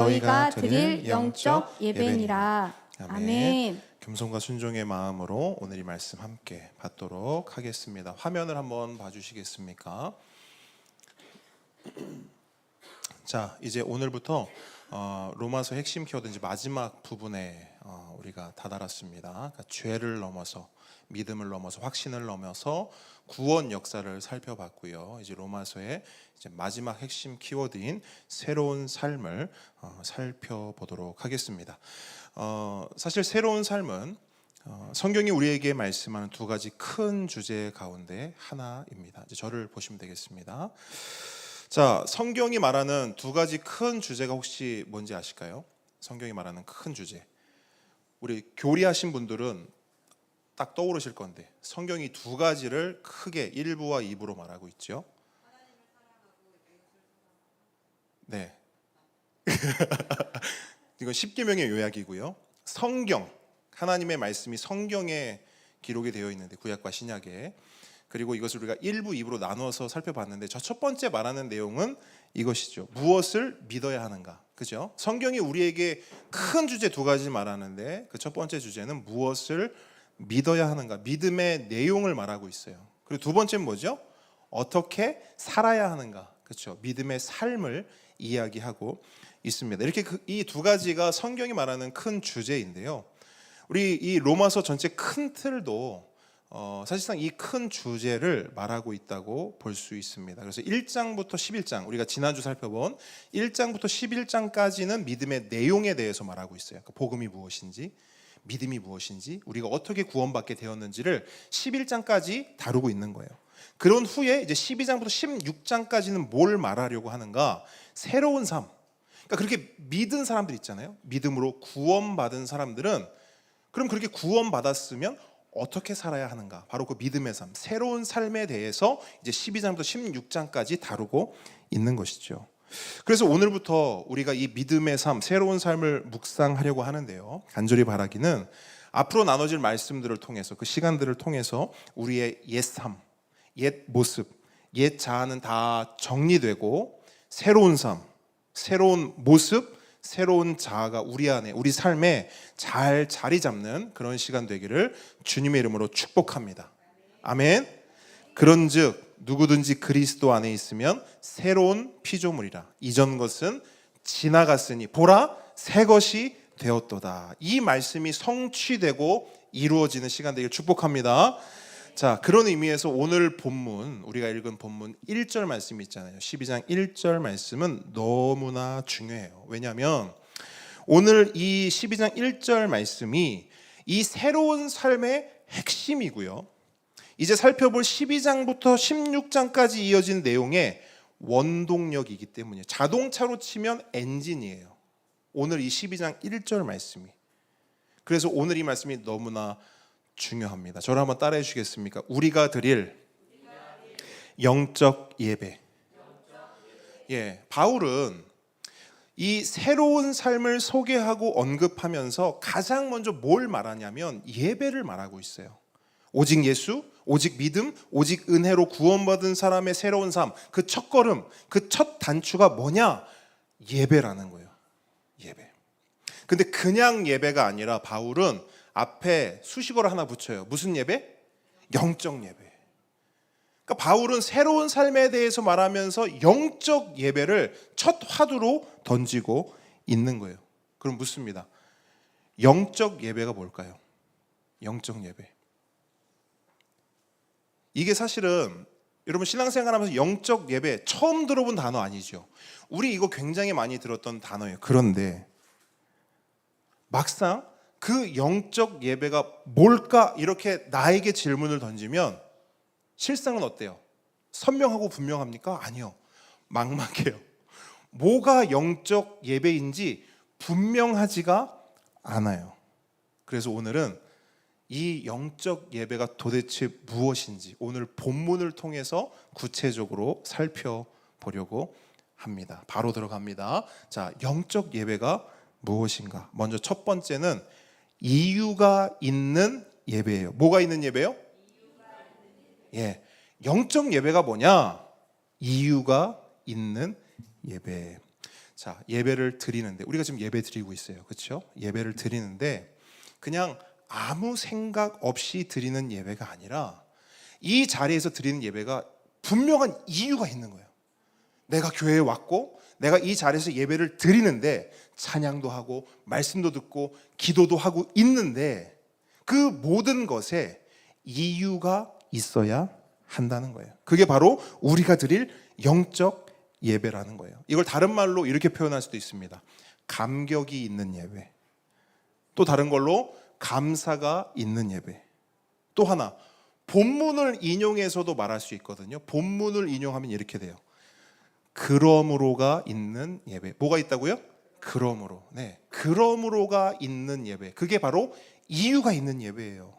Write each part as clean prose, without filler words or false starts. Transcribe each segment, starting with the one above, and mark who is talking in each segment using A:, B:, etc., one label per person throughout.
A: 너희가 드릴 영적 예배니라. 아멘.
B: 겸손과 순종의 마음으로 오늘 이 말씀 함께 받도록 하겠습니다. 화면을 한번 봐주시겠습니까? 자, 이제 오늘부터 로마서 핵심 키워드 이제 마지막 부분에 우리가 다다랐습니다. 그러니까 죄를 넘어서, 믿음을 넘어서, 확신을 넘어서 구원 역사를 살펴봤고요. 이제 로마서의 이제 마지막 핵심 키워드인 새로운 삶을 살펴보도록 하겠습니다. 사실 새로운 삶은 성경이 우리에게 말씀하는 두 가지 큰 주제 가운데 하나입니다. 이제 저를 보시면 되겠습니다. 자, 성경이 말하는 두 가지 큰 주제가 혹시 뭔지 아실까요? 성경이 말하는 큰 주제. 우리 교리하신 분들은 딱 떠오르실 건데 성경이 두 가지를 크게 1부와 2부로 말하고 있죠. 네. 이건 십계명의 요약이고요. 성경, 하나님의 말씀이 성경에 기록이 되어 있는데 구약과 신약에, 그리고 이것을 우리가 1부, 2부로 나누어서 살펴봤는데 저 첫 번째 말하는 내용은 이것이죠. 무엇을 믿어야 하는가, 그죠? 성경이 우리에게 큰 주제 두 가지 말하는데 그 첫 번째 주제는 무엇을 믿어야 하는가, 믿음의 내용을 말하고 있어요. 그리고 두 번째는 뭐죠? 어떻게 살아야 하는가, 그렇죠? 믿음의 삶을 이야기하고 있습니다. 이렇게 이 두 가지가 성경이 말하는 큰 주제인데요. 우리 이 로마서 전체 큰 틀도 사실상 이 큰 주제를 말하고 있다고 볼 수 있습니다. 그래서 1장부터 11장, 우리가 지난주 살펴본 1장부터 11장까지는 믿음의 내용에 대해서 말하고 있어요. 그러니까 복음이 무엇인지, 믿음이 무엇인지, 우리가 어떻게 구원받게 되었는지를 11장까지 다루고 있는 거예요. 그런 후에 이제 12장부터 16장까지는 뭘 말하려고 하는가? 새로운 삶. 그러니까 그렇게 믿은 사람들 있잖아요. 믿음으로 구원받은 사람들은 그럼 그렇게 구원받았으면 어떻게 살아야 하는가? 바로 그 믿음의 삶, 새로운 삶에 대해서 이제 12장부터 16장까지 다루고 있는 것이죠. 그래서 오늘부터 우리가 이 믿음의 삶, 새로운 삶을 묵상하려고 하는데요. 간절히 바라기는 앞으로 나눠질 말씀들을 통해서, 그 시간들을 통해서 우리의 옛 삶, 옛 모습, 옛 자아는 다 정리되고 새로운 삶, 새로운 모습, 새로운 자아가 우리 안에, 우리 삶에 잘 자리 잡는 그런 시간 되기를 주님의 이름으로 축복합니다. 아멘. 그런즉 누구든지 그리스도 안에 있으면 새로운 피조물이라. 이전 것은 지나갔으니 보라 새 것이 되었도다. 이 말씀이 성취되고 이루어지는 시간 되기를 축복합니다. 자, 그런 의미에서 오늘 본문, 우리가 읽은 본문 1절 말씀이 있잖아요. 12장 1절 말씀은 너무나 중요해요. 왜냐하면 오늘 이 12장 1절 말씀이 이 새로운 삶의 핵심이고요. 이제 살펴볼 12장부터 16장까지 이어진 내용의 원동력이기 때문이에요. 자동차로 치면 엔진이에요. 오늘 이 12장 1절 말씀이. 그래서 오늘 이 말씀이 너무나 중요합니다. 저를 한번 따라해 주시겠습니까? 우리가 드릴 영적 예배. 예, 바울은 이 새로운 삶을 소개하고 언급하면서 가장 먼저 뭘 말하냐면 예배를 말하고 있어요. 오직 예수, 오직 믿음, 오직 은혜로 구원받은 사람의 새로운 삶, 그 첫걸음, 그 첫 단추가 뭐냐? 예배라는 거예요. 예배. 근데 그냥 예배가 아니라 바울은 앞에 수식어를 하나 붙여요. 무슨 예배? 영적 예배. 그러니까 바울은 새로운 삶에 대해서 말하면서 영적 예배를 첫 화두로 던지고 있는 거예요. 그럼 묻습니다. 영적 예배가 뭘까요? 영적 예배. 이게 사실은 여러분 신앙생활하면서 영적 예배 처음 들어본 단어 아니죠? 우리 이거 굉장히 많이 들었던 단어예요. 그런데 막상 그 영적 예배가 뭘까? 이렇게 나에게 질문을 던지면 실상은 어때요? 선명하고 분명합니까? 아니요. 막막해요. 뭐가 영적 예배인지 분명하지가 않아요. 그래서 오늘은 이 영적 예배가 도대체 무엇인지 오늘 본문을 통해서 구체적으로 살펴보려고 합니다. 바로 들어갑니다. 자, 영적 예배가 무엇인가? 먼저 첫 번째는 이유가 있는 예배예요. 뭐가 있는 예배요? 예, 영적 예배가 뭐냐? 이유가 있는 예배. 자, 예배를 드리는데 우리가 지금 예배 드리고 있어요. 그렇죠? 예배를 드리는데 그냥 아무 생각 없이 드리는 예배가 아니라 이 자리에서 드리는 예배가 분명한 이유가 있는 거예요. 내가 교회에 왔고 내가 이 자리에서 예배를 드리는데 찬양도 하고 말씀도 듣고 기도도 하고 있는데 그 모든 것에 이유가 있어야 한다는 거예요. 그게 바로 우리가 드릴 영적 예배라는 거예요. 이걸 다른 말로 이렇게 표현할 수도 있습니다. 감격이 있는 예배. 또 다른 걸로 감사가 있는 예배. 또 하나 본문을 인용해서도 말할 수 있거든요. 본문을 인용하면 이렇게 돼요. 그러므로가 있는 예배. 뭐가 있다고요? 그러므로. 네, 그러므로가 있는 예배. 그게 바로 이유가 있는 예배예요.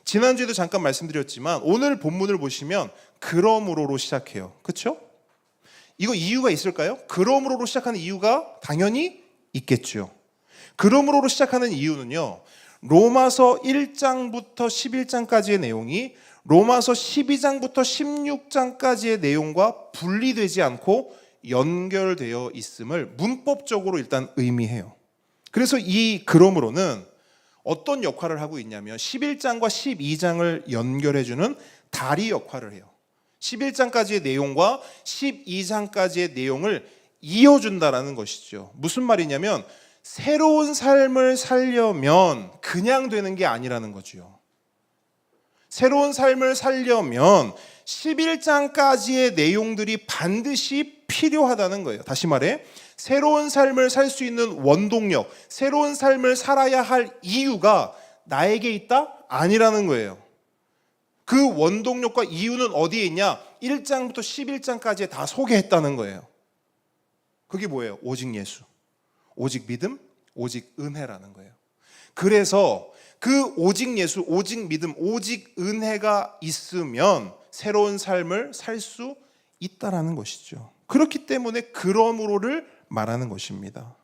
B: 지난주에도 잠깐 말씀드렸지만 오늘 본문을 보시면 그러므로로 시작해요. 그렇죠? 이거 이유가 있을까요? 그러므로로 시작하는 이유가 당연히 있겠죠. 그러므로로 시작하는 이유는요, 로마서 1장부터 11장까지의 내용이 로마서 12장부터 16장까지의 내용과 분리되지 않고 연결되어 있음을 문법적으로 일단 의미해요. 그래서 이 그러므로는 어떤 역할을 하고 있냐면 11장과 12장을 연결해주는 다리 역할을 해요. 11장까지의 내용과 12장까지의 내용을 이어준다라는 것이죠. 무슨 말이냐면 새로운 삶을 살려면 그냥 되는 게 아니라는 거죠. 새로운 삶을 살려면 11장까지의 내용들이 반드시 필요하다는 거예요. 다시 말해 새로운 삶을 살 수 있는 원동력, 새로운 삶을 살아야 할 이유가 나에게 있다? 아니라는 거예요. 그 원동력과 이유는 어디에 있냐? 1장부터 11장까지에 다 소개했다는 거예요. 그게 뭐예요? 오직 예수, 오직 믿음, 오직 은혜라는 거예요. 그래서 그 오직 예수, 오직 믿음, 오직 은혜가 있으면 새로운 삶을 살 수 있다라는 것이죠. 그렇기 때문에 그러므로를 말하는 것입니다.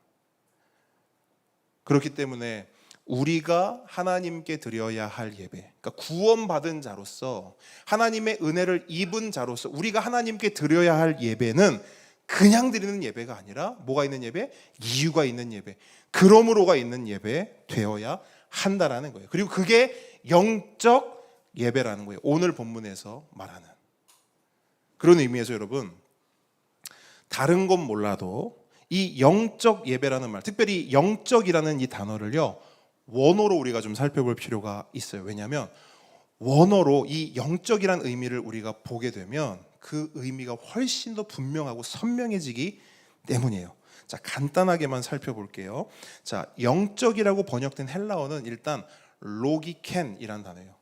B: 그렇기 때문에 우리가 하나님께 드려야 할 예배, 그러니까 구원받은 자로서 하나님의 은혜를 입은 자로서 우리가 하나님께 드려야 할 예배는 그냥 드리는 예배가 아니라 뭐가 있는 예배? 이유가 있는 예배, 그러므로가 있는 예배 되어야 한다라는 거예요. 그리고 그게 영적 예배라는 거예요. 오늘 본문에서 말하는. 그런 의미에서 여러분, 다른 건 몰라도 이 영적 예배라는 말, 특별히 영적이라는 이 단어를요, 원어로 우리가 좀 살펴볼 필요가 있어요. 왜냐하면 원어로 이 영적이라는 의미를 우리가 보게 되면 그 의미가 훨씬 더 분명하고 선명해지기 때문이에요. 자, 간단하게만 살펴볼게요. 자, 영적이라고 번역된 헬라어는 일단 로기켄이라는 단어예요.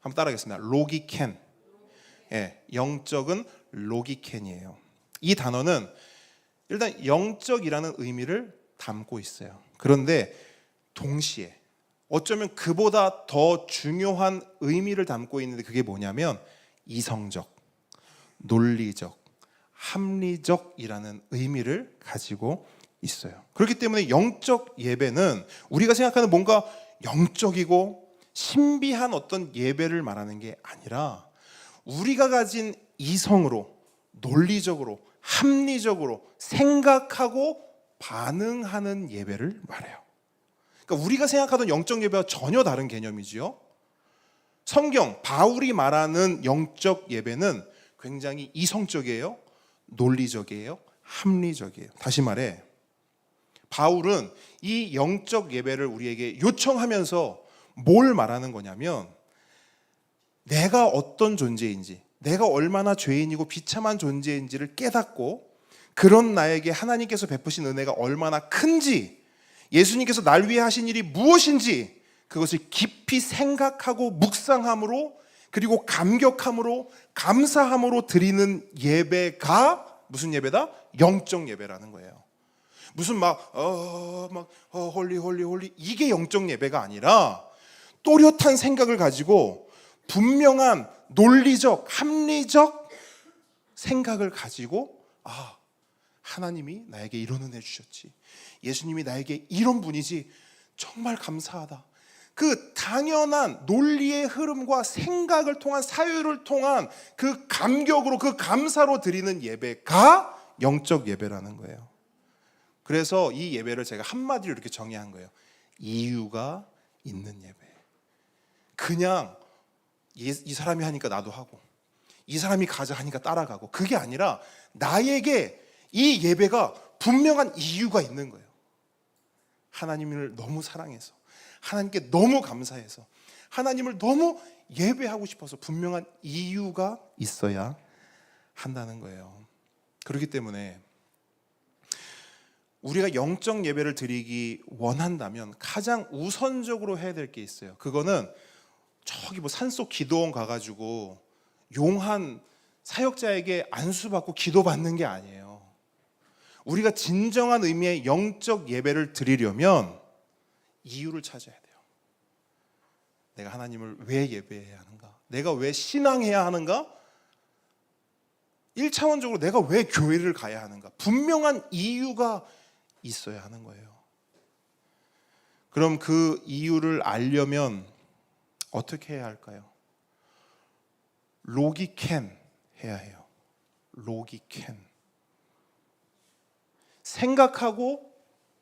B: 한번 따라하겠습니다. 로기켄. 예, 영적은 로기켄이에요. 이 단어는 일단 영적이라는 의미를 담고 있어요. 그런데 동시에 어쩌면 그보다 더 중요한 의미를 담고 있는데 그게 뭐냐면 이성적, 논리적, 합리적이라는 의미를 가지고 있어요. 그렇기 때문에 영적 예배는 우리가 생각하는 뭔가 영적이고 신비한 어떤 예배를 말하는 게 아니라 우리가 가진 이성으로, 논리적으로, 합리적으로 생각하고 반응하는 예배를 말해요. 그러니까 우리가 생각하던 영적 예배와 전혀 다른 개념이지요. 성경, 바울이 말하는 영적 예배는 굉장히 이성적이에요, 논리적이에요, 합리적이에요. 다시 말해, 바울은 이 영적 예배를 우리에게 요청하면서 뭘 말하는 거냐면 내가 어떤 존재인지, 내가 얼마나 죄인이고 비참한 존재인지를 깨닫고 그런 나에게 하나님께서 베푸신 은혜가 얼마나 큰지, 예수님께서 날 위해 하신 일이 무엇인지 그것을 깊이 생각하고 묵상함으로, 그리고 감격함으로, 감사함으로 드리는 예배가 무슨 예배다? 영적 예배라는 거예요. 무슨 홀리 이게 영적 예배가 아니라 또렷한 생각을 가지고 분명한 논리적, 합리적 생각을 가지고 하나님이 나에게 이런 은혜 주셨지, 예수님이 나에게 이런 분이지, 정말 감사하다. 그 당연한 논리의 흐름과 생각을 통한, 사유를 통한 그 감격으로, 그 감사로 드리는 예배가 영적 예배라는 거예요. 그래서 이 예배를 제가 한마디로 이렇게 정의한 거예요. 이유가 있는 예배. 그냥 이 사람이 하니까 나도 하고, 이 사람이 가자 하니까 따라가고, 그게 아니라 나에게 이 예배가 분명한 이유가 있는 거예요. 하나님을 너무 사랑해서, 하나님께 너무 감사해서, 하나님을 너무 예배하고 싶어서 분명한 이유가 있어야 한다는 거예요. 그렇기 때문에 우리가 영적 예배를 드리기 원한다면 가장 우선적으로 해야 될 게 있어요. 그거는 저기 뭐 산속 기도원 가가지고 용한 사역자에게 안수받고 기도받는 게 아니에요. 우리가 진정한 의미의 영적 예배를 드리려면 이유를 찾아야 돼요. 내가 하나님을 왜 예배해야 하는가? 내가 왜 신앙해야 하는가? 1차원적으로 내가 왜 교회를 가야 하는가? 분명한 이유가 있어야 하는 거예요. 그럼 그 이유를 알려면 어떻게 해야 할까요? 로기캔 해야 해요. 로기캔. 생각하고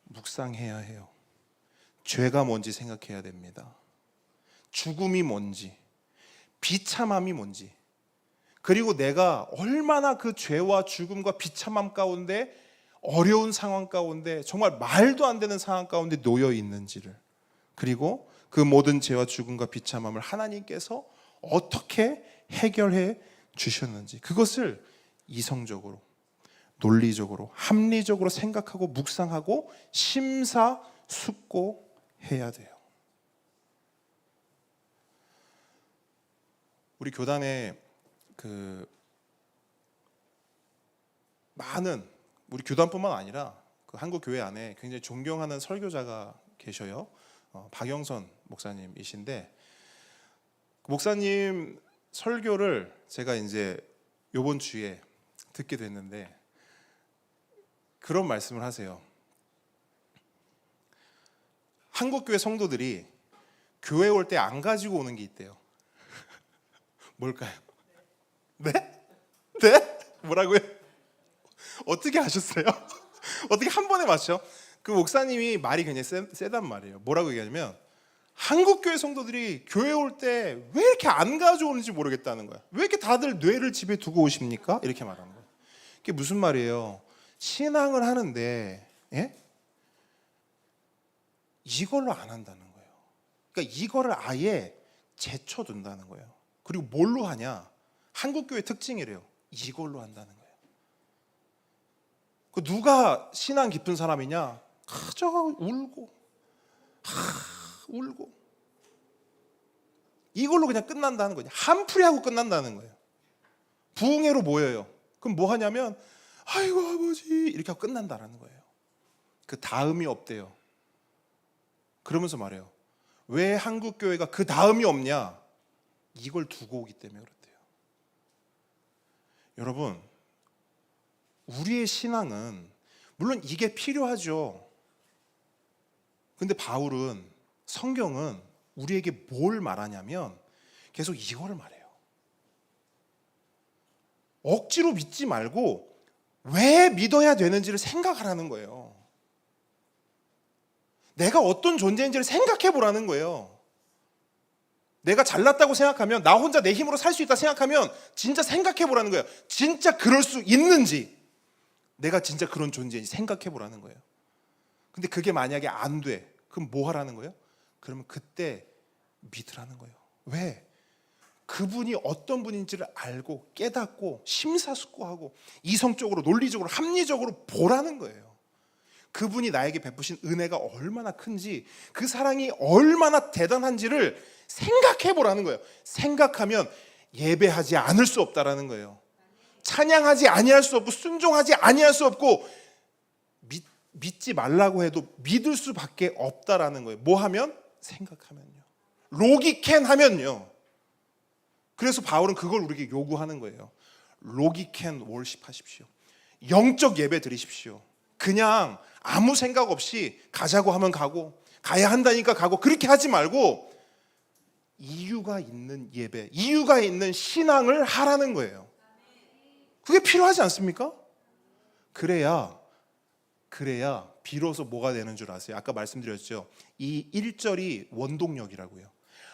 B: 묵상해야 해요. 죄가 뭔지 생각해야 됩니다. 죽음이 뭔지, 비참함이 뭔지, 그리고 내가 얼마나 그 죄와 죽음과 비참함 가운데, 어려운 상황 가운데, 정말 말도 안 되는 상황 가운데 놓여 있는지를, 그리고 그 모든 죄와 죽음과 비참함을 하나님께서 어떻게 해결해 주셨는지, 그것을 이성적으로, 논리적으로, 합리적으로 생각하고 묵상하고 심사숙고해야 돼요. 우리 교단에 많은, 우리 교단뿐만 아니라 그 한국 교회 안에 굉장히 존경하는 설교자가 계셔요. 박영선 목사님이신데, 목사님 설교를 제가 이제 이번 주에 듣게 됐는데 그런 말씀을 하세요. 한국 교회 성도들이 교회 올 때 안 가지고 오는 게 있대요. 뭘까요? 네? 네? 뭐라고요? 어떻게 아셨어요? 어떻게 한 번에 맞죠? 그 목사님이 말이 굉장히 세단 말이에요. 뭐라고 얘기하냐면, 한국 교회 성도들이 교회 올 때 왜 이렇게 안 가져오는지 모르겠다는 거야. 왜 이렇게 다들 뇌를 집에 두고 오십니까? 이렇게 말하는 거예요. 그게 무슨 말이에요? 신앙을 하는데 이걸로 안 한다는 거예요. 그러니까 이거를 아예 제쳐둔다는 거예요. 그리고 뭘로 하냐? 한국 교회 특징이래요. 이걸로 한다는 거예요. 누가 신앙 깊은 사람이냐? 그저 울고 울고 이걸로 그냥 끝난다는 거죠. 한풀이 하고 끝난다는 거예요. 부흥회로 모여요. 그럼 뭐 하냐면 아이고 아버지 이렇게 하고 끝난다는 거예요. 그 다음이 없대요. 그러면서 말해요. 왜 한국 교회가 그 다음이 없냐? 이걸 두고 오기 때문에 그렇대요. 여러분, 우리의 신앙은 물론 이게 필요하죠. 근데 바울은, 성경은 우리에게 뭘 말하냐면 계속 이거를 말해요. 억지로 믿지 말고 왜 믿어야 되는지를 생각하라는 거예요. 내가 어떤 존재인지를 생각해 보라는 거예요. 내가 잘났다고 생각하면, 나 혼자 내 힘으로 살 수 있다 생각하면 진짜 생각해 보라는 거예요. 진짜 그럴 수 있는지, 내가 진짜 그런 존재인지 생각해 보라는 거예요. 근데 그게 만약에 안 돼, 그럼 뭐 하라는 거예요? 그러면 그때 믿으라는 거예요. 왜? 그분이 어떤 분인지를 알고 깨닫고 심사숙고하고 이성적으로, 논리적으로, 합리적으로 보라는 거예요. 그분이 나에게 베푸신 은혜가 얼마나 큰지, 그 사랑이 얼마나 대단한지를 생각해 보라는 거예요. 생각하면 예배하지 않을 수 없다라는 거예요. 찬양하지 아니할 수 없고 순종하지 아니할 수 없고 믿지 말라고 해도 믿을 수밖에 없다라는 거예요. 뭐 하면? 생각하면요. 로기캔 하면요. 그래서 바울은 그걸 우리에게 요구하는 거예요. 로기캔 월십 하십시오. 영적 예배 드리십시오. 그냥 아무 생각 없이 가자고 하면 가고, 가야 한다니까 가고, 그렇게 하지 말고 이유가 있는 예배, 이유가 있는 신앙을 하라는 거예요. 그게 필요하지 않습니까? 그래야 비로소 뭐가 되는 줄 아세요? 아까 말씀드렸죠. 이 1절이 원동력이라고요.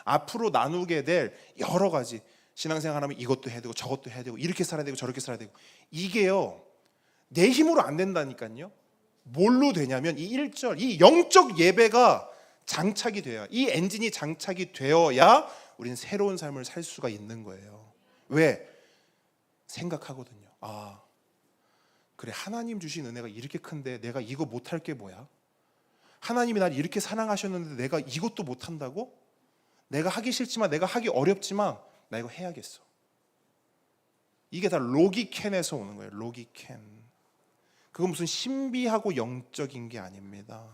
B: 앞으로 나누게 될 여러 가지 신앙생활하면 이것도 해야 되고 저것도 해야 되고 이렇게 살아야 되고 저렇게 살아야 되고 이게요 내 힘으로 안 된다니까요. 뭘로 되냐면 이 1절 이 영적 예배가 장착이 돼야 이 엔진이 장착이 되어야 우리는 새로운 삶을 살 수가 있는 거예요. 왜? 생각하거든요. 아 그래 하나님 주신 은혜가 이렇게 큰데 내가 이거 못할 게 뭐야? 하나님이 날 이렇게 사랑하셨는데 내가 이것도 못한다고? 내가 하기 싫지만 내가 하기 어렵지만 나 이거 해야겠어. 이게 다 로기캔에서 오는 거예요. 로기캔. 그건 무슨 신비하고 영적인 게 아닙니다.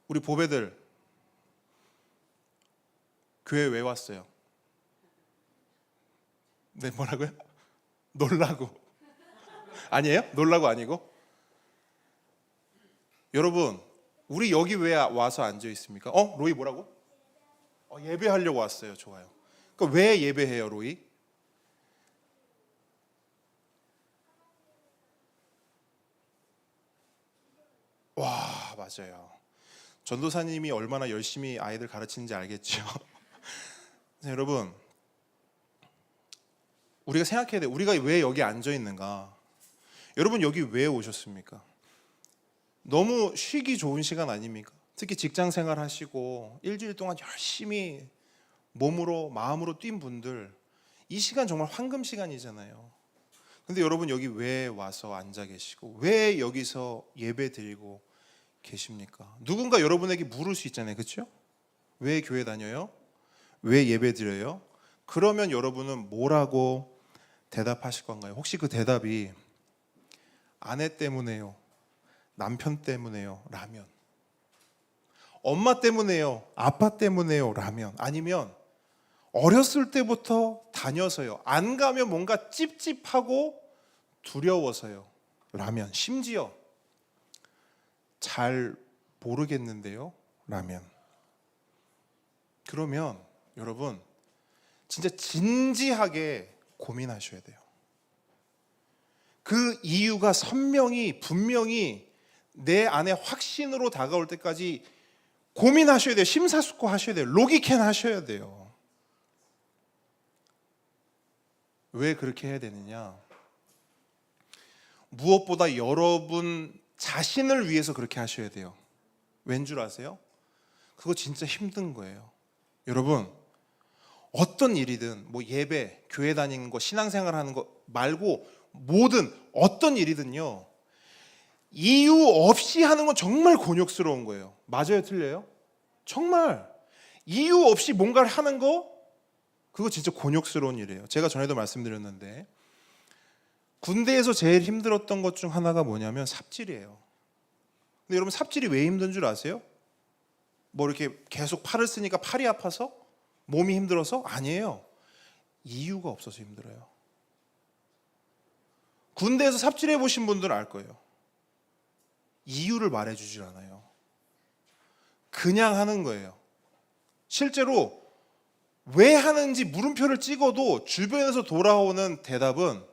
B: 우리 보배들 교회 왜 왔어요? 네, 뭐라고요? 놀라고. 아니에요? 놀라고 아니고? 여러분, 우리 여기 왜 와서 앉아 있습니까? 로이 뭐라고? 예배하려고 왔어요. 좋아요. 그러니까 왜 예배해요, 로이? 와, 맞아요. 전도사님이 얼마나 열심히 아이들 가르치는지 알겠죠? 여러분, 우리가 생각해야 돼요. 우리가 왜 여기 앉아 있는가? 여러분 여기 왜 오셨습니까? 너무 쉬기 좋은 시간 아닙니까? 특히 직장 생활 하시고 일주일 동안 열심히 몸으로 마음으로 뛴 분들 이 시간 정말 황금 시간이잖아요. 근데 여러분 여기 왜 와서 앉아 계시고 왜 여기서 예배 드리고 계십니까? 누군가 여러분에게 물을 수 있잖아요. 그렇죠? 왜 교회 다녀요? 왜 예배 드려요? 그러면 여러분은 뭐라고 대답하실 건가요? 혹시 그 대답이 아내 때문에요? 남편 때문에요? 라면. 엄마 때문에요? 아빠 때문에요? 라면. 아니면 어렸을 때부터 다녀서요. 안 가면 뭔가 찝찝하고 두려워서요. 라면. 심지어 잘 모르겠는데요. 라면. 그러면 여러분 진짜 진지하게 고민하셔야 돼요. 그 이유가 선명히 분명히 내 안에 확신으로 다가올 때까지 고민하셔야 돼요. 심사숙고하셔야 돼요. 로기캔 하셔야 돼요. 왜 그렇게 해야 되느냐? 무엇보다 여러분 자신을 위해서 그렇게 하셔야 돼요. 왠 줄 아세요? 그거 진짜 힘든 거예요. 여러분 어떤 일이든 뭐 예배, 교회 다니는 거, 신앙생활 하는 거 말고 뭐든 어떤 일이든요 이유 없이 하는 건 정말 곤욕스러운 거예요. 맞아요? 틀려요? 정말 이유 없이 뭔가를 하는 거 그거 진짜 곤욕스러운 일이에요. 제가 전에도 말씀드렸는데 군대에서 제일 힘들었던 것 중 하나가 뭐냐면 삽질이에요. 근데 여러분 삽질이 왜 힘든 줄 아세요? 뭐 이렇게 계속 팔을 쓰니까 팔이 아파서? 몸이 힘들어서? 아니에요. 이유가 없어서 힘들어요. 군대에서 삽질해 보신 분들은 알 거예요. 이유를 말해주질 않아요. 그냥 하는 거예요. 실제로 왜 하는지 물음표를 찍어도 주변에서 돌아오는 대답은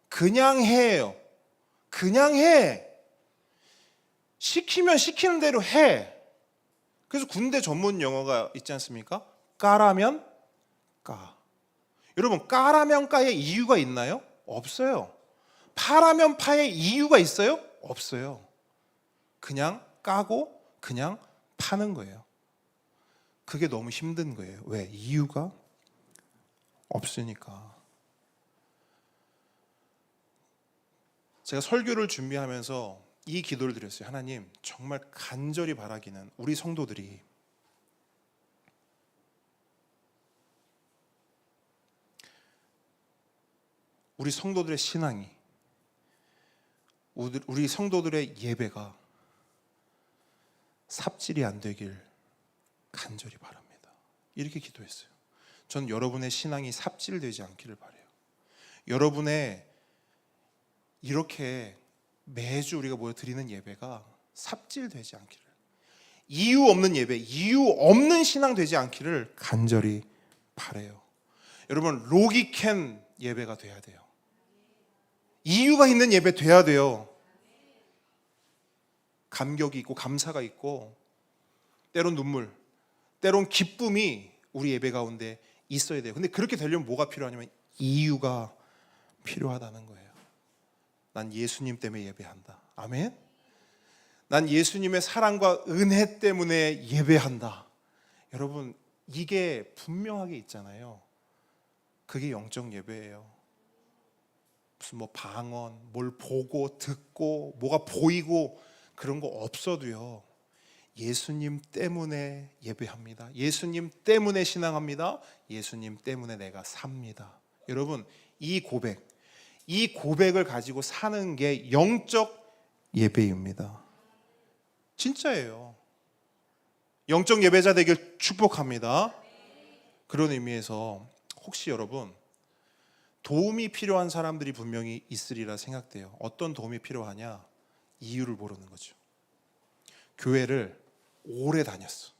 B: 그냥 해예요. 그냥 해. 시키면 시키는 대로 해. 그래서 군대 전문 용어가 있지 않습니까? 까라면 까. 여러분 까라면 까에 이유가 있나요? 없어요. 파라면 파에 이유가 있어요? 없어요. 그냥 까고 그냥 파는 거예요. 그게 너무 힘든 거예요. 왜? 이유가 없으니까. 제가 설교를 준비하면서 이 기도를 드렸어요. 하나님, 정말 간절히 바라기는 우리 성도들이 우리 성도들의 신앙이 우리 성도들의 예배가 삽질이 안 되길 간절히 바랍니다. 이렇게 기도했어요. 전 여러분의 신앙이 삽질되지 않기를 바라요. 여러분의 이렇게 매주 우리가 모여 드리는 예배가 삽질되지 않기를, 이유 없는 예배, 이유 없는 신앙 되지 않기를 간절히 바라요. 여러분 로기캔 예배가 돼야 돼요. 이유가 있는 예배 돼야 돼요. 감격이 있고 감사가 있고 때론 눈물, 때론 기쁨이 우리 예배 가운데 있어야 돼요. 근데 그렇게 되려면 뭐가 필요하냐면 이유가 필요하다는 거예요. 난 예수님 때문에 예배한다. 아멘. 난 예수님의 사랑과 은혜 때문에 예배한다. 여러분, 이게 분명하게 있잖아요. 그게 영적 예배예요. 무슨 뭐 방언, 뭘 보고 듣고 뭐가 보이고 그런 거 없어도요. 예수님 때문에 예배합니다. 예수님 때문에 신앙합니다. 예수님 때문에 내가 삽니다. 여러분, 이 고백을 가지고 사는 게 영적 예배입니다. 진짜예요. 영적 예배자 되길 축복합니다. 그런 의미에서 혹시 여러분 도움이 필요한 사람들이 분명히 있으리라 생각돼요. 어떤 도움이 필요하냐? 이유를 모르는 거죠. 교회를 오래 다녔어.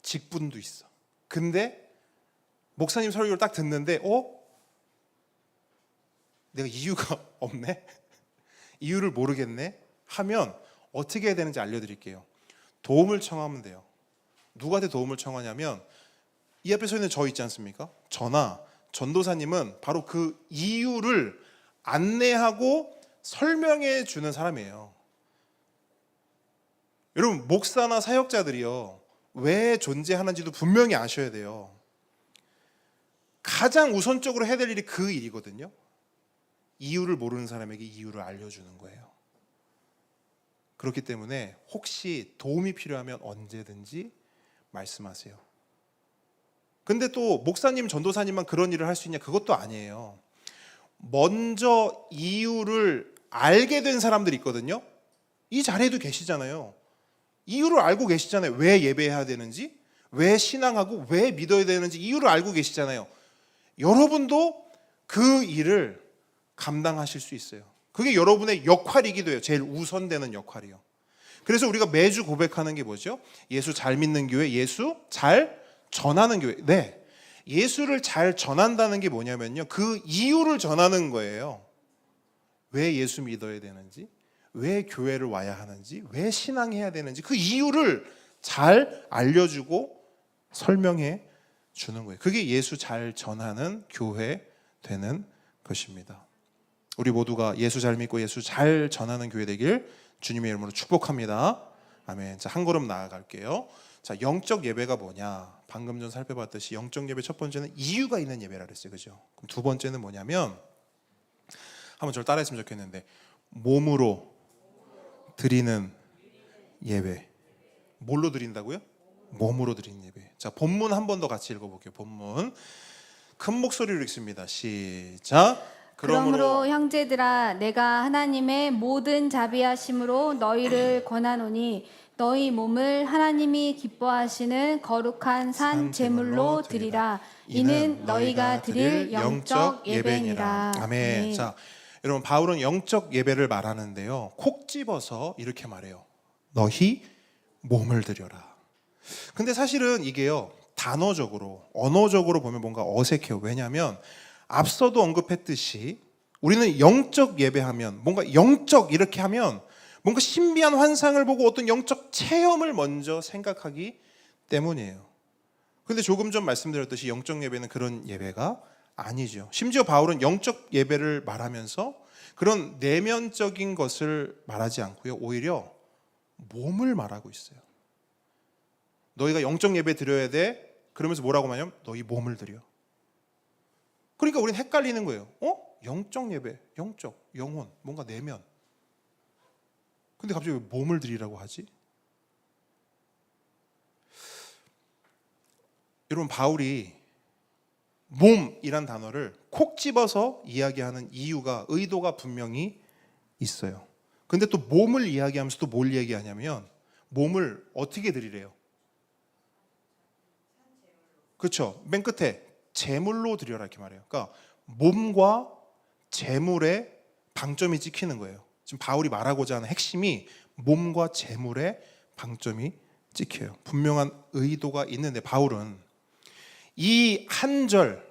B: 직분도 있어. 근데 목사님 설교를 딱 듣는데 내가 이유가 없네? 이유를 모르겠네? 하면 어떻게 해야 되는지 알려드릴게요. 도움을 청하면 돼요. 누구한테 도움을 청하냐면 이 앞에 서 있는 저 있지 않습니까? 저나 전도사님은 바로 그 이유를 안내하고 설명해 주는 사람이에요. 여러분, 목사나 사역자들이요, 왜 존재하는지도 분명히 아셔야 돼요. 가장 우선적으로 해야 될 일이 그 일이거든요. 이유를 모르는 사람에게 이유를 알려주는 거예요. 그렇기 때문에 혹시 도움이 필요하면 언제든지 말씀하세요. 근데 또 목사님, 전도사님만 그런 일을 할 수 있냐? 그것도 아니에요. 먼저 이유를 알게 된 사람들이 있거든요. 이 자리에도 계시잖아요. 이유를 알고 계시잖아요. 왜 예배해야 되는지, 왜 신앙하고 왜 믿어야 되는지 이유를 알고 계시잖아요. 여러분도 그 일을 감당하실 수 있어요. 그게 여러분의 역할이기도 해요. 제일 우선되는 역할이요. 그래서 우리가 매주 고백하는 게 뭐죠? 예수 잘 믿는 교회, 예수 잘 전하는 교회. 네, 예수를 잘 전한다는 게 뭐냐면요, 그 이유를 전하는 거예요. 왜 예수 믿어야 되는지, 왜 교회를 와야 하는지, 왜 신앙해야 되는지 그 이유를 잘 알려주고 설명해 주는 거예요. 그게 예수 잘 전하는 교회 되는 것입니다. 우리 모두가 예수 잘 믿고 예수 잘 전하는 교회 되길 주님의 이름으로 축복합니다. 아멘. 자, 한 걸음 나아갈게요. 자, 영적 예배가 뭐냐? 방금 전 살펴봤듯이 영적 예배 첫 번째는 이유가 있는 예배라 그랬어요. 그죠? 그럼 두 번째는 뭐냐면, 한번 저를 따라했으면 좋겠는데, 몸으로 드리는 예배. 뭘로 드린다고요? 몸으로 드리는 예배. 자, 본문 한 번 더 같이 읽어볼게요. 본문 큰 목소리로 읽습니다. 시작.
A: 그러므로 형제들아, 내가 하나님의 모든 자비하심으로 너희를 권하노니 너희 몸을 하나님이 기뻐하시는 거룩한 산 제물로 드리라. 이는 너희가 드릴 영적 예배니라.
B: 아멘. 자, 여러분, 바울은 영적 예배를 말하는데요, 콕 집어서 이렇게 말해요. 너희 몸을 드려라. 근데 사실은 이게요, 단어적으로, 언어적으로 보면 뭔가 어색해요. 왜냐하면 앞서도 언급했듯이 우리는 영적 예배하면, 뭔가 영적 이렇게 하면 뭔가 신비한 환상을 보고 어떤 영적 체험을 먼저 생각하기 때문이에요. 근데 조금 전 말씀드렸듯이 영적 예배는 그런 예배가 아니죠. 심지어 바울은 영적 예배를 말하면서 그런 내면적인 것을 말하지 않고요, 오히려 몸을 말하고 있어요. 너희가 영적 예배 드려야 돼. 그러면서 뭐라고 말하냐면 너희 몸을 드려. 그러니까 우리는 헷갈리는 거예요. 영적 예배, 영적, 영혼, 뭔가 내면. 근데 갑자기 왜 몸을 드리라고 하지? 여러분, 바울이 몸이란 단어를 콕 집어서 이야기하는 이유가, 의도가 분명히 있어요. 근데 또 몸을 이야기하면서 또 뭘 얘기하냐면 몸을 어떻게 드리래요? 그렇죠. 맨 끝에 제물로 드려라 이렇게 말해요. 그러니까 몸과 제물의 방점이 찍히는 거예요. 지금 바울이 말하고자 하는 핵심이 몸과 제물의 방점이 찍혀요. 분명한 의도가 있는데 바울은 이 한 절,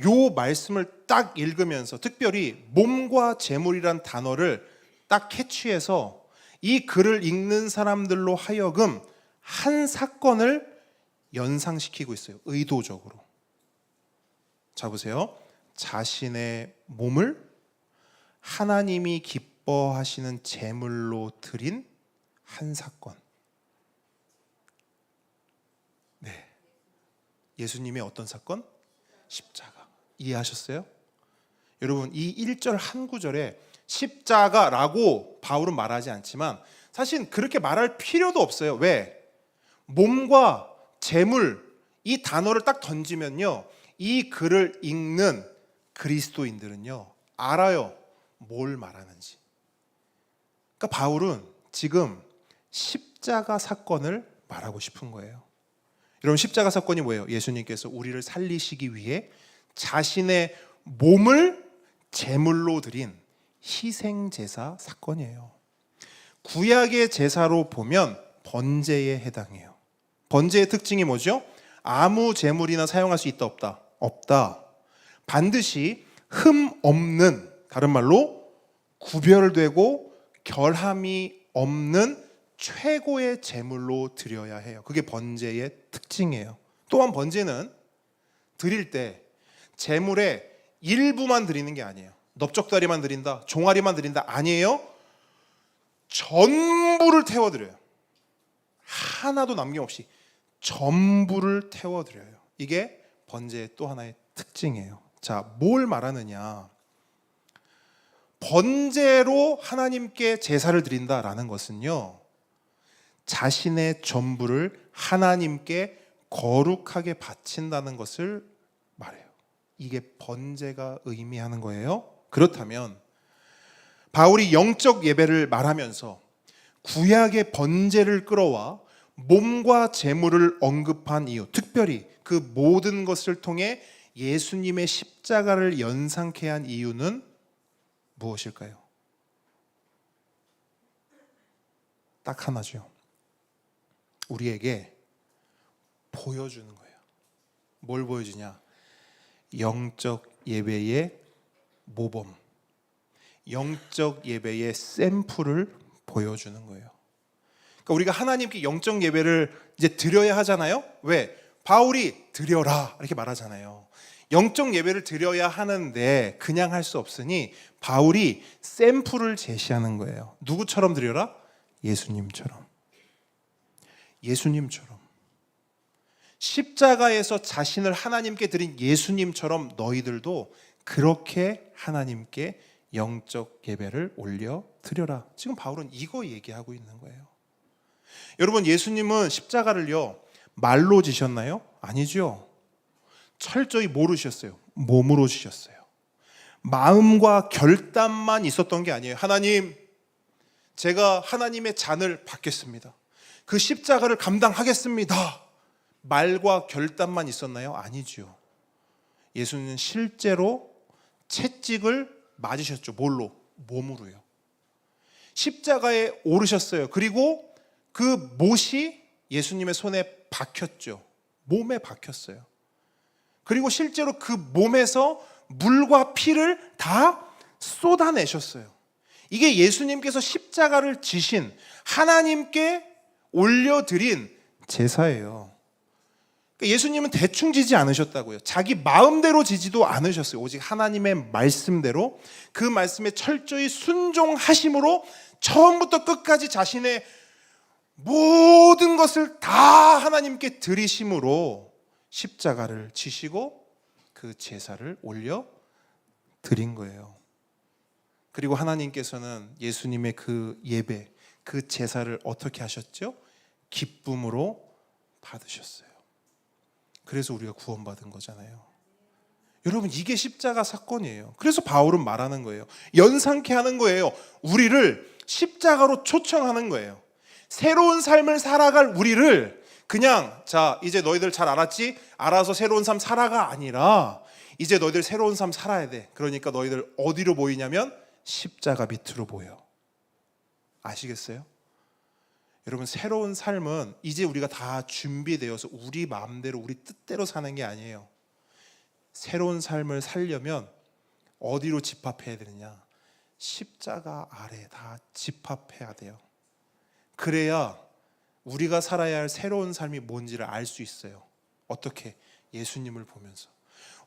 B: 요 말씀을 딱 읽으면서 특별히 몸과 재물이란 단어를 딱 캐치해서 이 글을 읽는 사람들로 하여금 한 사건을 연상시키고 있어요. 의도적으로. 자 보세요. 자신의 몸을 하나님이 기뻐하시는 제물로 드린 한 사건. 네. 예수님의 어떤 사건? 십자가. 이해하셨어요? 여러분, 이 1절 한 구절에 십자가라고 바울은 말하지 않지만 사실 그렇게 말할 필요도 없어요. 왜? 몸과 재물 이 단어를 딱 던지면요, 이 글을 읽는 그리스도인들은요 알아요, 뭘 말하는지. 그러니까 바울은 지금 십자가 사건을 말하고 싶은 거예요. 여러분, 십자가 사건이 뭐예요? 예수님께서 우리를 살리시기 위해 자신의 몸을 제물로 드린 희생 제사 사건이에요. 구약의 제사로 보면 번제에 해당해요. 번제의 특징이 뭐죠? 아무 제물이나 사용할 수 있다 없다? 없다. 반드시 흠 없는, 다른 말로 구별되고 결함이 없는 최고의 제물로 드려야 해요. 그게 번제의 특징이에요. 또한 번제는 드릴 때 제물의 일부만 드리는 게 아니에요. 넓적다리만 드린다, 종아리만 드린다, 아니에요. 전부를 태워드려요. 하나도 남김없이 전부를 태워드려요. 이게 번제의 또 하나의 특징이에요. 자, 뭘 말하느냐? 번제로 하나님께 제사를 드린다라는 것은요, 자신의 전부를 하나님께 거룩하게 바친다는 것을 말해요. 이게 번제가 의미하는 거예요. 그렇다면 바울이 영적 예배를 말하면서 구약의 번제를 끌어와 몸과 재물을 언급한 이유, 특별히 그 모든 것을 통해 예수님의 십자가를 연상케 한 이유는 무엇일까요? 딱 하나죠. 우리에게 보여주는 거예요. 뭘 보여주냐? 영적 예배의 모범, 영적 예배의 샘플을 보여주는 거예요. 그러니까 우리가 하나님께 영적 예배를 이제 드려야 하잖아요. 왜? 바울이 드려라 이렇게 말하잖아요. 영적 예배를 드려야 하는데 그냥 할 수 없으니 바울이 샘플을 제시하는 거예요. 누구처럼 드려라? 예수님처럼. 예수님처럼. 십자가에서 자신을 하나님께 드린 예수님처럼 너희들도 그렇게 하나님께 영적 예배를 올려 드려라. 지금 바울은 이거 얘기하고 있는 거예요. 여러분, 예수님은 십자가를요 말로 지셨나요? 아니죠. 철저히 뭐로 지셨어요? 몸으로 지셨어요. 마음과 결단만 있었던 게 아니에요. 하나님, 제가 하나님의 잔을 받겠습니다. 그 십자가를 감당하겠습니다. 말과 결단만 있었나요? 아니죠. 예수님은 실제로 채찍을 맞으셨죠. 뭘로? 몸으로요. 십자가에 오르셨어요. 그리고 그 못이 예수님의 손에 박혔죠. 몸에 박혔어요. 그리고 실제로 그 몸에서 물과 피를 다 쏟아내셨어요. 이게 예수님께서 십자가를 지신 하나님께 올려드린 제사예요. 그러니까 예수님은 대충 지지 않으셨다고요. 자기 마음대로 지지도 않으셨어요. 오직 하나님의 말씀대로, 그 말씀에 철저히 순종하심으로 처음부터 끝까지 자신의 모든 것을 다 하나님께 드리심으로 십자가를 지시고 그 제사를 올려 드린 거예요. 그리고 하나님께서는 예수님의 그 예배, 그 제사를 어떻게 하셨죠? 기쁨으로 받으셨어요. 그래서 우리가 구원받은 거잖아요. 여러분, 이게 십자가 사건이에요. 그래서 바울은 말하는 거예요. 연상케 하는 거예요. 우리를 십자가로 초청하는 거예요. 새로운 삶을 살아갈 우리를 그냥 자 이제 너희들 잘 알았지? 알아서 새로운 삶 살아가 아니라 이제 너희들 새로운 삶 살아야 돼. 그러니까 너희들 어디로 모이냐면 십자가 밑으로 모여. 아시겠어요? 여러분, 새로운 삶은 이제 우리가 다 준비되어서 우리 마음대로 우리 뜻대로 사는 게 아니에요. 새로운 삶을 살려면 어디로 집합해야 되느냐? 십자가 아래 다 집합해야 돼요. 그래야 우리가 살아야 할 새로운 삶이 뭔지를 알 수 있어요. 어떻게? 예수님을 보면서.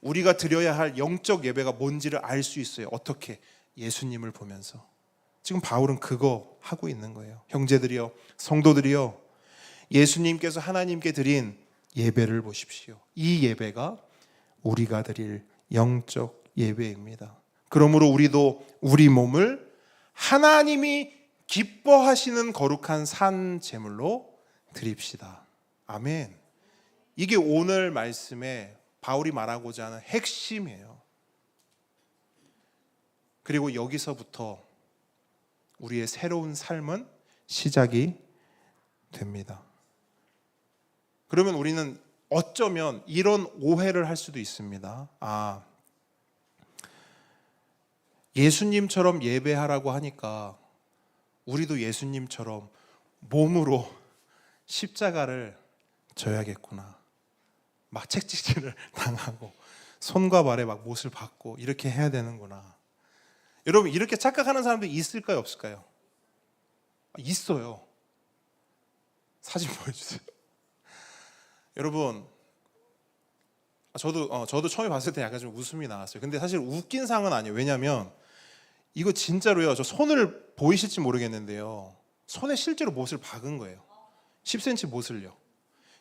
B: 우리가 드려야 할 영적 예배가 뭔지를 알 수 있어요. 어떻게? 예수님을 보면서. 지금 바울은 그거 하고 있는 거예요. 형제들이여, 성도들이여, 예수님께서 하나님께 드린 예배를 보십시오. 이 예배가 우리가 드릴 영적 예배입니다. 그러므로 우리도 우리 몸을 하나님이 기뻐하시는 거룩한 산 제물로 드립시다. 아멘. 이게 오늘 말씀에 바울이 말하고자 하는 핵심이에요. 그리고 여기서부터 우리의 새로운 삶은 시작이 됩니다. 그러면 우리는 어쩌면 이런 오해를 할 수도 있습니다. 예수님처럼 예배하라고 하니까 우리도 예수님처럼 몸으로 십자가를 져야겠구나. 막 책찍질을 당하고 손과 발에 막 못을 박고 이렇게 해야 되는구나. 여러분, 이렇게 착각하는 사람들이 있을까요, 없을까요? 있어요. 사진 보여주세요. 여러분, 저도 처음에 봤을 때 약간 좀 웃음이 나왔어요. 근데 사실 웃긴 상은 아니에요. 왜냐하면 이거 진짜로요. 저 손을 보이실지 모르겠는데요. 손에 실제로 못을 박은 거예요. 10cm 못을요.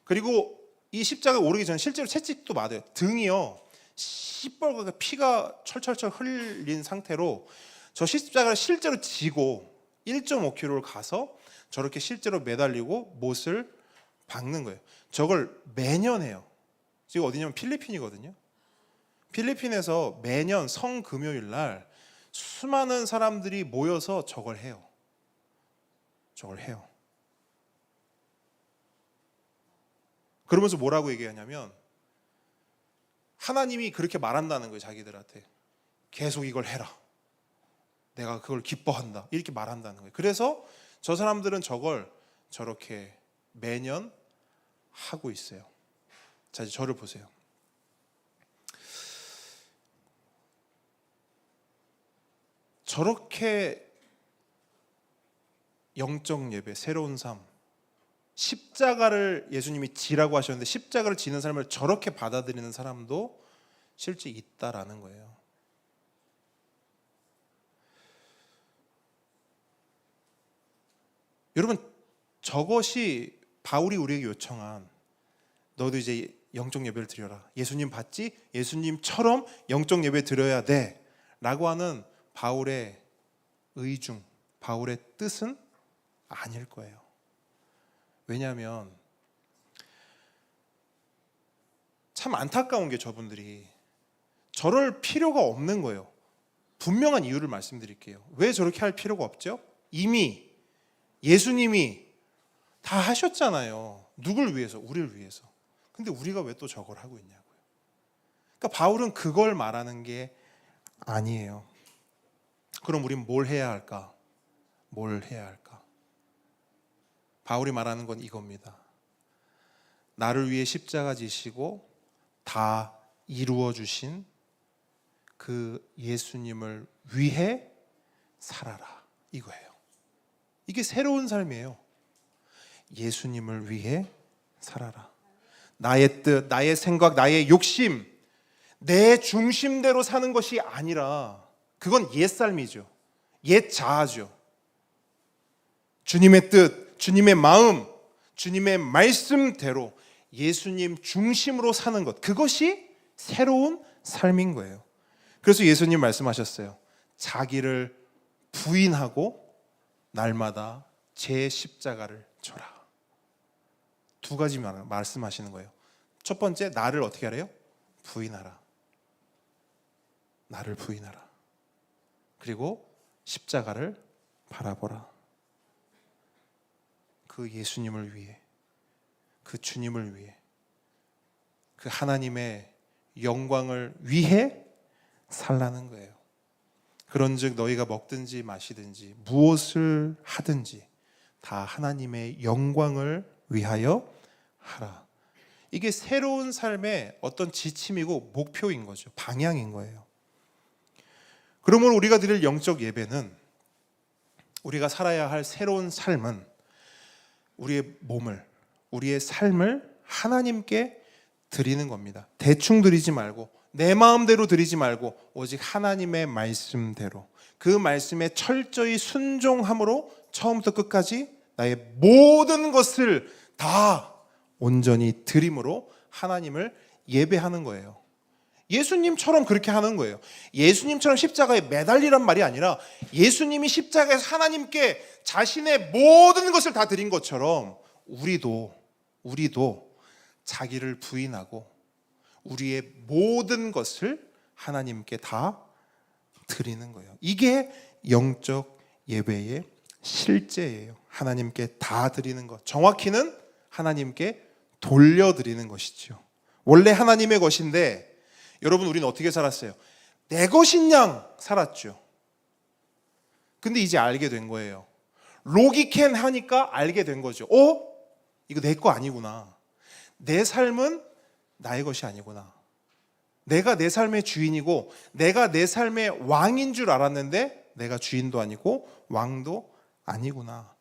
B: 그리고 이 십자가 오르기 전에 실제로 채찍도 맞아요. 등이요, 시뻘겋게 피가 철철철 흘린 상태로 저 십자가를 실제로 지고 1.5km를 가서 저렇게 실제로 매달리고 못을 박는 거예요. 저걸 매년 해요. 지금 어디냐면 필리핀이거든요. 필리핀에서 매년 성금요일 날 수많은 사람들이 모여서 저걸 해요. 그러면서 뭐라고 얘기하냐면 하나님이 그렇게 말한다는 거예요. 자기들한테 계속 이걸 해라, 내가 그걸 기뻐한다, 이렇게 말한다는 거예요. 그래서 저 사람들은 저걸 저렇게 매년 하고 있어요. 자, 이제 저를 보세요. 저렇게 영적 예배, 새로운 삶, 십자가를 예수님이 지라고 하셨는데 십자가를 지는 삶을 저렇게 받아들이는 사람도 실제 있다라는 거예요. 여러분, 저것이 바울이 우리에게 요청한 너도 이제 영적 예배를 드려라. 예수님 봤지? 예수님처럼 영적 예배 드려야 돼 라고 하는 바울의 의중, 바울의 뜻은 아닐 거예요. 왜냐하면 참 안타까운 게 저분들이 저럴 필요가 없는 거예요. 분명한 이유를 말씀드릴게요. 왜 저렇게 할 필요가 없죠? 이미 예수님이 다 하셨잖아요. 누굴 위해서? 우리를 위해서. 근데 우리가 왜 또 저걸 하고 있냐고요. 그러니까 바울은 그걸 말하는 게 아니에요. 그럼 우리는 뭘 해야 할까? 뭘 해야 할까? 바울이 말하는 건 이겁니다. 나를 위해 십자가 지시고 다 이루어 주신 그 예수님을 위해 살아라, 이거예요. 이게 새로운 삶이에요. 예수님을 위해 살아라. 나의 뜻, 나의 생각, 나의 욕심, 내 중심대로 사는 것이 아니라 그건 옛 삶이죠. 옛 자아죠. 주님의 뜻, 주님의 마음, 주님의 말씀대로 예수님 중심으로 사는 것, 그것이 새로운 삶인 거예요. 그래서 예수님 말씀하셨어요. 자기를 부인하고 날마다 제 십자가를 져라. 두 가지 말씀하시는 거예요. 첫 번째, 나를 어떻게 하래요? 부인하라. 나를 부인하라. 그리고 십자가를 바라보라. 그 예수님을 위해, 그 주님을 위해, 그 하나님의 영광을 위해 살라는 거예요. 그런즉 너희가 먹든지 마시든지 무엇을 하든지 다 하나님의 영광을 위하여 하라. 이게 새로운 삶의 어떤 지침이고 목표인 거죠. 방향인 거예요. 그러므로 우리가 드릴 영적 예배는, 우리가 살아야 할 새로운 삶은 우리의 몸을, 우리의 삶을 하나님께 드리는 겁니다. 대충 드리지 말고, 내 마음대로 드리지 말고, 오직 하나님의 말씀대로, 그 말씀에 철저히 순종함으로 처음부터 끝까지 나의 모든 것을 다 온전히 드림으로 하나님을 예배하는 거예요. 예수님처럼 그렇게 하는 거예요. 예수님처럼 십자가에 매달리란 말이 아니라 예수님이 십자가에서 하나님께 자신의 모든 것을 다 드린 것처럼 우리도 자기를 부인하고 우리의 모든 것을 하나님께 다 드리는 거예요. 이게 영적 예배의 실제예요. 하나님께 다 드리는 것, 정확히는 하나님께 돌려드리는 것이죠. 원래 하나님의 것인데 여러분, 우리는 어떻게 살았어요? 내 것인 양 살았죠. 근데 이제 알게 된 거예요. 로기캔 하니까 알게 된 거죠. 이거 내 거 아니구나. 내 삶은 나의 것이 아니구나. 내가 내 삶의 주인이고 내가 내 삶의 왕인 줄 알았는데 내가 주인도 아니고 왕도 아니구나.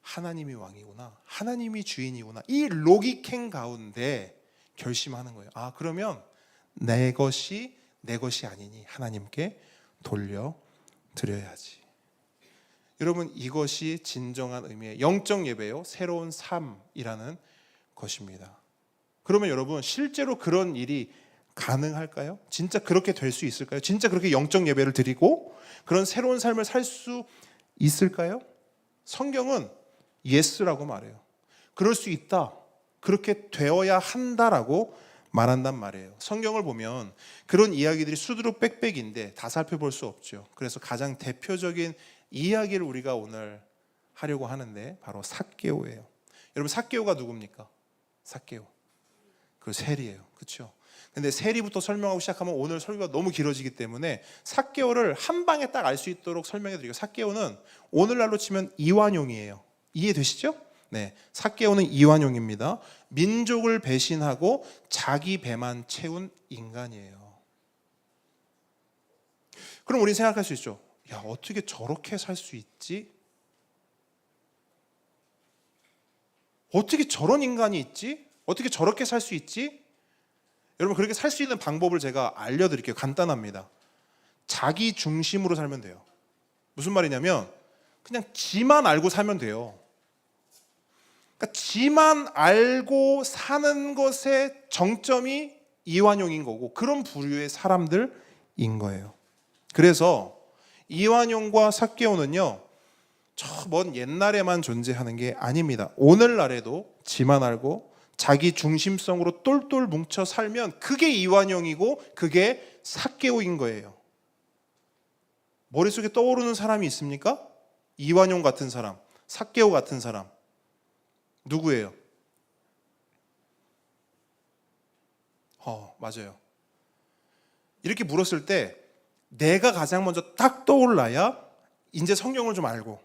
B: 하나님이 왕이구나. 하나님이 주인이구나. 이 로기캔 가운데 결심하는 거예요. 그러면 내 것이 내 것이 아니니 하나님께 돌려드려야지. 여러분, 이것이 진정한 의미의 영적 예배요, 새로운 삶이라는 것입니다. 그러면 여러분, 실제로 그런 일이 가능할까요? 진짜 그렇게 될 수 있을까요? 진짜 그렇게 영적 예배를 드리고 그런 새로운 삶을 살 수 있을까요? 성경은 예스라고 말해요. 그럴 수 있다. 그렇게 되어야 한다라고 말한단 말이에요. 성경을 보면 그런 이야기들이 수두룩 빽빽인데 다 살펴볼 수 없죠. 그래서 가장 대표적인 이야기를 우리가 오늘 하려고 하는데 바로 삭개오예요. 여러분, 삭개오가 누굽니까? 삭개오, 그 세리예요. 그렇죠? 근데 세리부터 설명하고 시작하면 오늘 설교가 너무 길어지기 때문에 삭개오를 한 방에 딱 알 수 있도록 설명해 드리고, 삭개오는 오늘날로 치면 이완용이에요. 이해되시죠? 네, 삭개오는 이완용입니다. 민족을 배신하고 자기 배만 채운 인간이에요. 그럼 우리는 생각할 수 있죠. 야, 어떻게 저렇게 살 수 있지? 어떻게 저런 인간이 있지? 어떻게 저렇게 살 수 있지? 여러분, 그렇게 살 수 있는 방법을 제가 알려드릴게요. 간단합니다. 자기 중심으로 살면 돼요. 무슨 말이냐면 그냥 지만 알고 살면 돼요. 그러니까 지만 알고 사는 것의 정점이 이완용인 거고, 그런 부류의 사람들인 거예요. 그래서 이완용과 삭개오는요, 저 먼 옛날에만 존재하는 게 아닙니다. 오늘날에도 지만 알고 자기 중심성으로 똘똘 뭉쳐 살면 그게 이완용이고 그게 삭개오인 거예요. 머릿속에 떠오르는 사람이 있습니까? 이완용 같은 사람, 삭개오 같은 사람 누구예요? 맞아요. 이렇게 물었을 때 내가 가장 먼저 딱 떠올라야 이제 성경을 좀 알고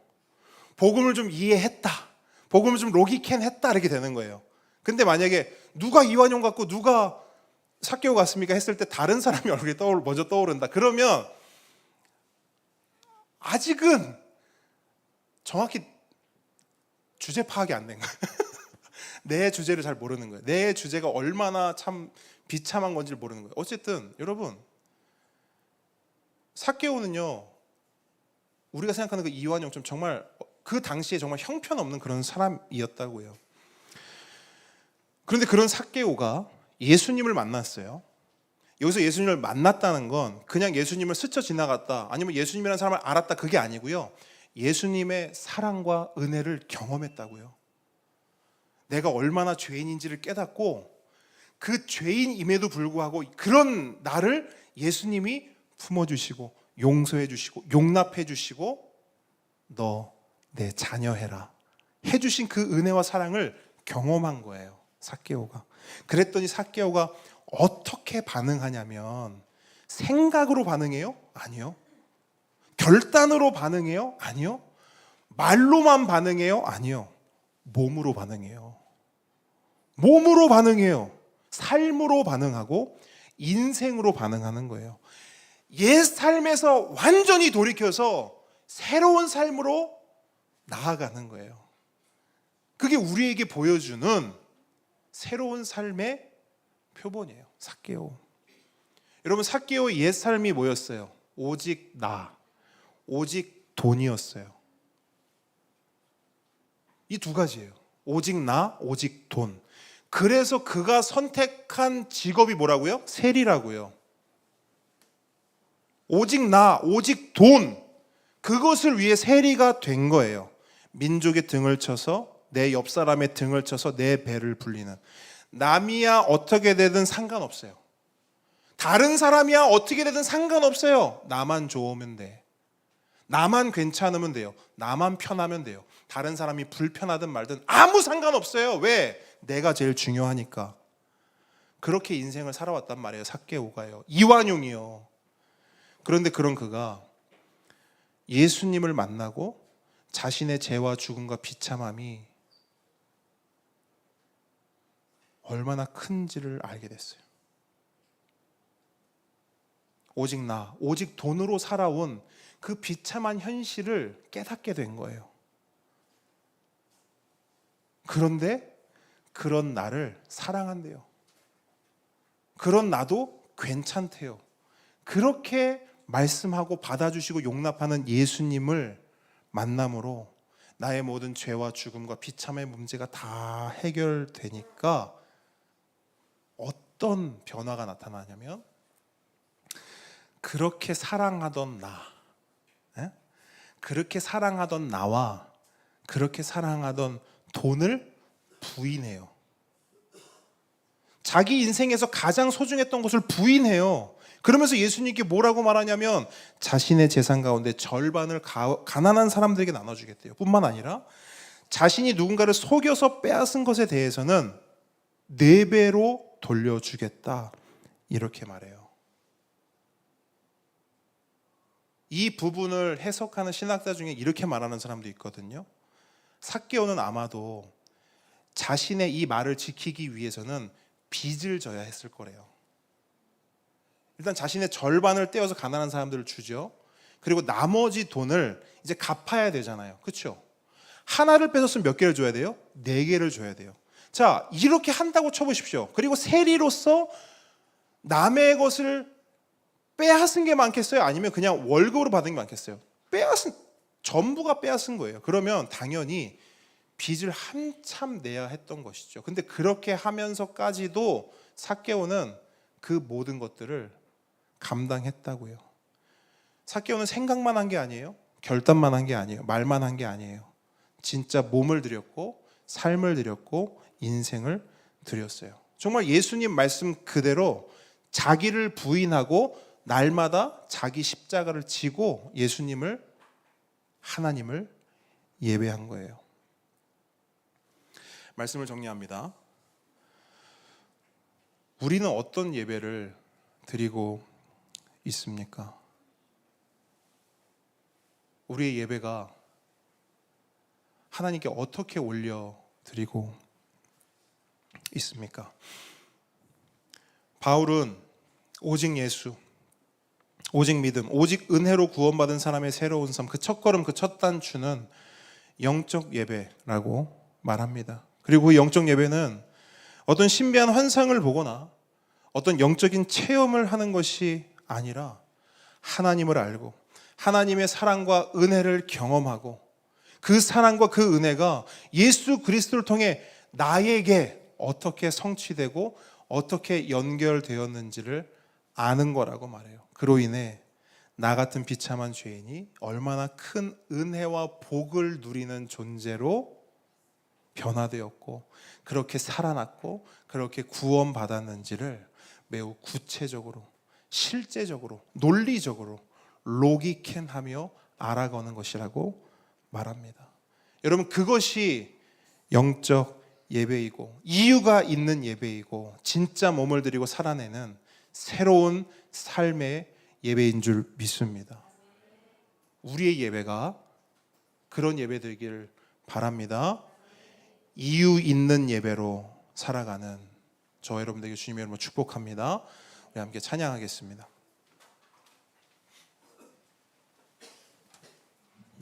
B: 복음을 좀 이해했다, 복음을 좀 로기캔 했다, 이렇게 되는 거예요. 근데 만약에 누가 이완용 같고 누가 삭개오 같습니까 했을 때 다른 사람이 얼굴이 먼저 떠오른다, 그러면 아직은 정확히 주제 파악이 안 된 거예요. 내 주제를 잘 모르는 거예요. 내 주제가 얼마나 참 비참한 건지를 모르는 거예요. 어쨌든 여러분, 삭개오는요, 우리가 생각하는 그 이완용처럼 정말 그 당시에 정말 형편없는 그런 사람이었다고요. 그런데 그런 삭개오가 예수님을 만났어요. 여기서 예수님을 만났다는 건 그냥 예수님을 스쳐 지나갔다, 아니면 예수님이라는 사람을 알았다, 그게 아니고요. 예수님의 사랑과 은혜를 경험했다고요. 내가 얼마나 죄인인지를 깨닫고 그 죄인임에도 불구하고 그런 나를 예수님이 품어주시고 용서해주시고 용납해주시고 너 내 자녀 해라 해주신 그 은혜와 사랑을 경험한 거예요, 삭개오가. 그랬더니 삭개오가 어떻게 반응하냐면, 생각으로 반응해요? 아니요. 결단으로 반응해요? 아니요. 말로만 반응해요? 아니요. 몸으로 반응해요. 몸으로 반응해요. 삶으로 반응하고 인생으로 반응하는 거예요. 옛 삶에서 완전히 돌이켜서 새로운 삶으로 나아가는 거예요. 그게 우리에게 보여주는 새로운 삶의 표본이에요. 삭개오. 여러분, 삭개오의 옛 삶이 뭐였어요? 오직 나, 오직 돈이었어요. 이 두 가지예요. 오직 나, 오직 돈. 그래서 그가 선택한 직업이 뭐라고요? 세리라고요. 오직 나, 오직 돈. 그것을 위해 세리가 된 거예요. 민족의 등을 쳐서, 내 옆 사람의 등을 쳐서 내 배를 불리는. 남이야 어떻게 되든 상관없어요. 다른 사람이야 어떻게 되든 상관없어요. 나만 좋으면 돼. 나만 괜찮으면 돼요. 나만 편하면 돼요. 다른 사람이 불편하든 말든 아무 상관없어요. 왜? 내가 제일 중요하니까. 그렇게 인생을 살아왔단 말이에요. 삭개오가요. 이완용이요. 그런데 그런 그가 예수님을 만나고 자신의 죄와 죽음과 비참함이 얼마나 큰지를 알게 됐어요. 오직 나, 오직 돈으로 살아온 그 비참한 현실을 깨닫게 된 거예요. 그런데 그런 나를 사랑한대요. 그런 나도 괜찮대요. 그렇게 말씀하고 받아주시고 용납하는 예수님을 만남으로 나의 모든 죄와 죽음과 비참의 문제가 다 해결되니까 어떤 변화가 나타나냐면, 그렇게 사랑하던 나, 그렇게 사랑하던 나와 그렇게 사랑하던 돈을 부인해요. 자기 인생에서 가장 소중했던 것을 부인해요. 그러면서 예수님께 뭐라고 말하냐면 자신의 재산 가운데 절반을 가난한 사람들에게 나눠주겠대요. 뿐만 아니라 자신이 누군가를 속여서 빼앗은 것에 대해서는 4배로 돌려주겠다, 이렇게 말해요. 이 부분을 해석하는 신학자 중에 이렇게 말하는 사람도 있거든요. 삭개오는 아마도 자신의 이 말을 지키기 위해서는 빚을 져야 했을 거래요. 일단 자신의 절반을 떼어서 가난한 사람들을 주죠. 그리고 나머지 돈을 이제 갚아야 되잖아요. 그렇죠? 하나를 뺏었으면 몇 개를 줘야 돼요? 4개를 줘야 돼요. 자, 이렇게 한다고 쳐보십시오. 그리고 세리로서 남의 것을 빼앗은 게 많겠어요? 아니면 그냥 월급으로 받은 게 많겠어요? 전부가 빼앗은 거예요. 그러면 당연히 빚을 한참 내야 했던 것이죠. 근데 그렇게 하면서까지도 삭개오는 그 모든 것들을 감당했다고요. 삭개오는 생각만 한 게 아니에요. 결단만 한 게 아니에요. 말만 한 게 아니에요. 진짜 몸을 들였고 삶을 들였고 인생을 들였어요. 정말 예수님 말씀 그대로 자기를 부인하고 날마다 자기 십자가를 지고 하나님을 예배한 거예요. 말씀을 정리합니다. 우리는 어떤 예배를 드리고 있습니까? 우리의 예배가 하나님께 어떻게 올려드리고 있습니까? 바울은 오직 예수, 오직 믿음, 오직 은혜로 구원받은 사람의 새로운 삶, 그 첫걸음, 그 첫 단추는 영적 예배라고 말합니다. 그리고 그 영적 예배는 어떤 신비한 환상을 보거나 어떤 영적인 체험을 하는 것이 아니라 하나님을 알고 하나님의 사랑과 은혜를 경험하고 그 사랑과 그 은혜가 예수 그리스도를 통해 나에게 어떻게 성취되고 어떻게 연결되었는지를 아는 거라고 말해요. 그로 인해 나 같은 비참한 죄인이 얼마나 큰 은혜와 복을 누리는 존재로 변화되었고 그렇게 살아났고 그렇게 구원받았는지를 매우 구체적으로, 실제적으로, 논리적으로 로기캔하며 알아가는 것이라고 말합니다. 여러분, 그것이 영적 예배이고 이유가 있는 예배이고 진짜 몸을 들이고 살아내는 새로운 삶의 예배인 줄 믿습니다. 우리의 예배가 그런 예배 되기를 바랍니다. 이유 있는 예배로 살아가는 저와 여러분들에게 주님의 이름으로 축복합니다. 우리 함께 찬양하겠습니다.